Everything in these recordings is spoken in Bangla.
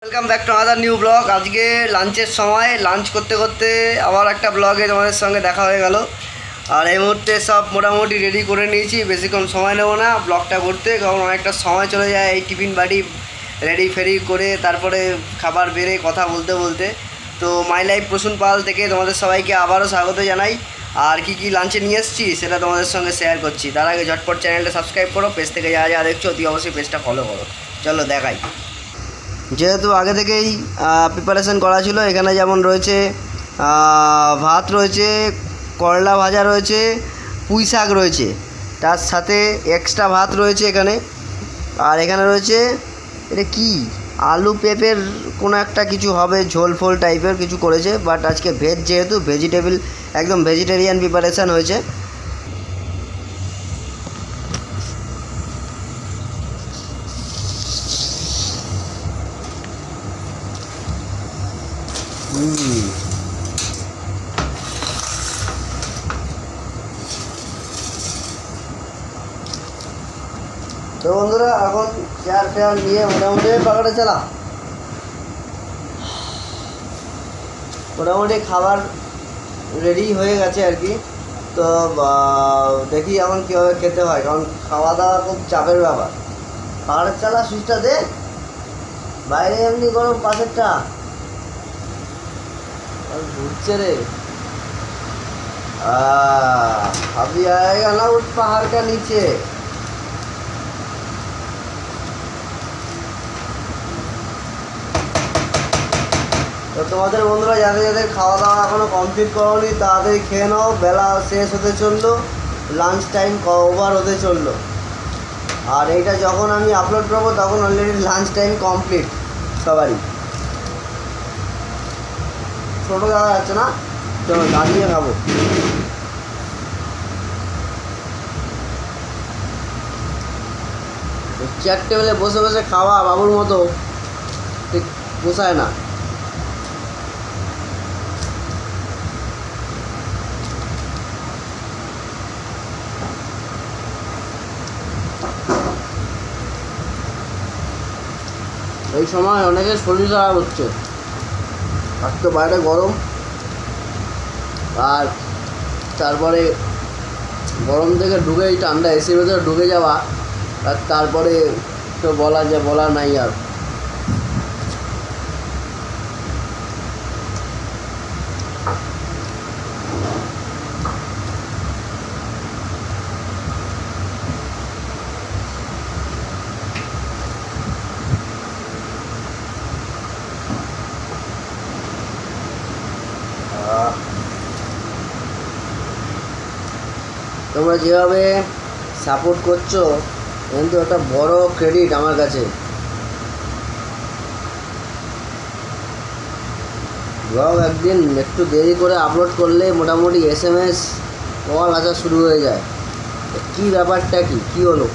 Welcome back to other new blog. আজকে লাঞ্চের সময় লাঞ্চ করতে করতে আবার একটা ব্লগে তোমাদের সঙ্গে দেখা হয়ে গেল। আর এই মুহূর্তে সব মোটামুটি রেডি করে নিয়েছি, বেশিক্ষণ সময় নেব না ব্লগটা করতে, কারণ অনেকটা সময় চলে যায় এই টিফিন বাটি রেডি ফেরি করে তারপরে খাবার বেড়ে কথা বলতে বলতে। তো মাই লাইফ প্রসূন পাল থেকে তোমাদের সবাইকে আবারও স্বাগত জানাই। আর কি কি লাঞ্চে নিয়ে এসেছি সেটা তোমাদের সঙ্গে শেয়ার করছি। তার আগে ঝটপট চ্যানেলটা সাবস্ক্রাইব করো, পেজ থেকে যা যা দেখছো অতি অবশ্যই পেজটা ফলো করো। চলো দেখাই। যেহেতু আগে থেকেই প্রিপারেশন করা ছিল, এখানে যেমন রয়েছে ভাত রয়েছে, করলা ভাজা রয়েছে, পুঁই শাক রয়েছে, তার সাথে এক্সট্রা ভাত রয়েছে এখানে। আর এখানে রয়েছে এটা কি আলু পেঁপের কোনো একটা কিছু হবে, ঝোল ফোল টাইপের কিছু করেছে। বাট আজকে ভেজ, যেহেতু ভেজিটেবল একদম ভেজিটেরিয়ান প্রিপারেশান হয়েছে। তো বন্ধুরা এখন চেয়ার ফেয়ার নিয়ে মোটামুটি পাকাটা চালা, মোটামুটি খাবার রেডি হয়ে গেছে আর কি। তো দেখি এখন কীভাবে খেতে হয়, কারণ খাওয়া দাওয়া খুব চাপের ব্যাপার। পাহাড়ের চালা সুইচটা দে, বাইরে এমনি গরম, পাশেরটা ঘুরছে রে। अभी आएगा ना उस पहाड़ का नीचे। তো তোমাদের বন্ধুরা যাদের যাদের খাওয়া দাওয়া এখনও কমপ্লিট করোনি তাড়াতাড়ি খেয়ে নাও, বেলা শেষ হতে চললো, লাঞ্চ টাইম ওভার হতে চললো। আর এইটা যখন আমি আপলোড করবো তখন অলরেডি লাঞ্চ টাইম কমপ্লিট সবারই। ছোটো দেখা যাচ্ছে না, চলো দাঁড়িয়ে খাবো। চেয়ার টেবিলে বসে বসে খাওয়া বাবুর মতো ঠিক পোষায় না। এই সময় অনেকের শরীর খারাপ হচ্ছে, আর তো বাইরে গরম, আর তারপরে গরম থেকে ঢুকে এই ঠান্ডা এসির ভেতরে ঢুকে যাওয়া, আর তারপরে তো বলার নাই আর। তোমরা যেভাবে সাপোর্ট করছো কিন্তু একটা বড় ক্রেডিট আমার কাছে। ব্লগ একদিন একটু দেরি করে আপলোড করলে মোটামুটি SMS কল আসা শুরু হয়ে যায়। কী ব্যাপারটা কী হলো?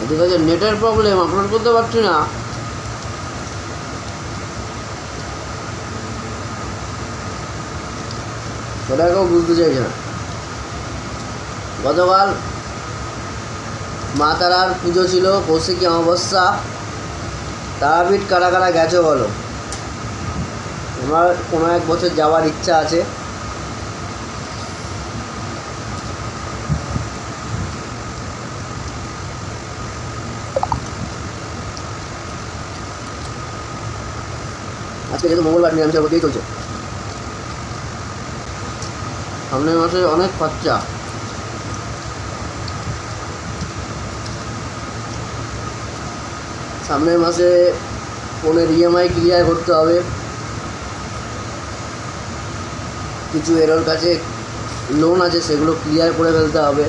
এদিকে হচ্ছে নেটের প্রবলেম, আপলোড করতে পারছি না। সেটা কেউ বুঝতে চাইছে না। গতকাল মা তারার পুজো ছিল, কৌশিকী অমাবস্যা। তারাপীঠ কারা কারা গেছো বলো? আমার কোনো এক বছর যাওয়ার ইচ্ছা আছে। আজকে যেহেতু মঙ্গলবার নিরামিষের প্রতিই চলছে, সামনের মাসে অনেক খরচা। সামনের মাসে ফোনের EMI ক্লিয়ার করতে হবে, কিছু এরর কাছে লোন আছে সেগুলো ক্লিয়ার করে ফেলতে হবে।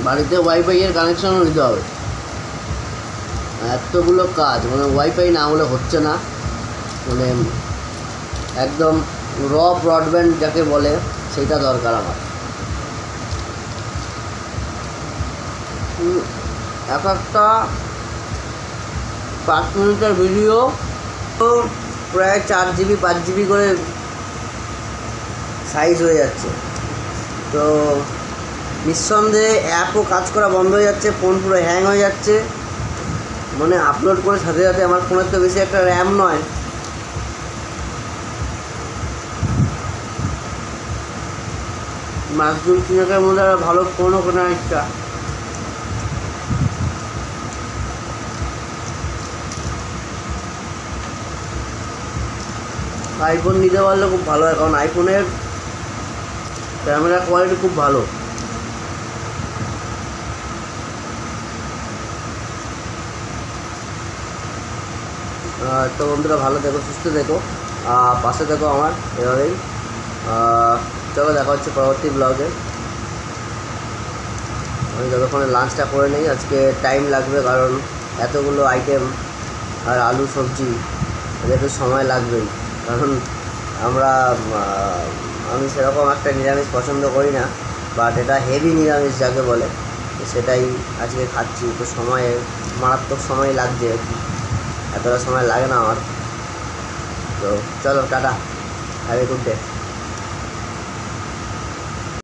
বাড়িতে ওয়াইফাইয়ের কানেকশনও নিতে হবে। এতগুলো কাজ মানে ওয়াইফাই না হলে হচ্ছে না, মানে একদম র ব্রডব্যান্ড যাকে বলে সেইটা দরকার আমার। এক একটা 5 মিনিটের ভিডিও তো প্রায় 4 GB 5 GB করে সাইজ হয়ে যাচ্ছে। তো নিঃসন্দেহে অ্যাপও কাজ করা বন্ধ হয়ে যাচ্ছে, ফোন পুরো হ্যাং হয়ে যাচ্ছে। মানে আপলোড করে সাথে সাথে আমার ফোনের তো বেশি একটা র্যাম নয়, মাসদুল 3-এর মধ্যে আর ভালো ফোনও কেনা ইচ্ছা। আইফোন নিতে পারলে খুব ভালো হয়, কারণ আইফোনের ক্যামেরা কোয়ালিটি খুব ভালো। তো বন্ধুরা ভালো থেকো, সুস্থ থেকো, পাশে থেকো আমার এভাবেই। চলো দেখা হচ্ছে পরবর্তী ব্লগে। আমি যতক্ষণে লাঞ্চটা করে নিই, আজকে টাইম লাগবে কারণ এতগুলো আইটেম আর আলু সবজি একটু সময় লাগবেই, কারণ আমি সেরকম একটা নিরামিষ পছন্দ করি না, বাট এটা হেভি নিরামিষ যাকে বলে, সেটাই আজকে খাচ্ছি। তো সময়ে মারাত্মক সময় লাগছে আর কি, এতটা সময় লাগে না আমার। তো চলো tata, have a good day.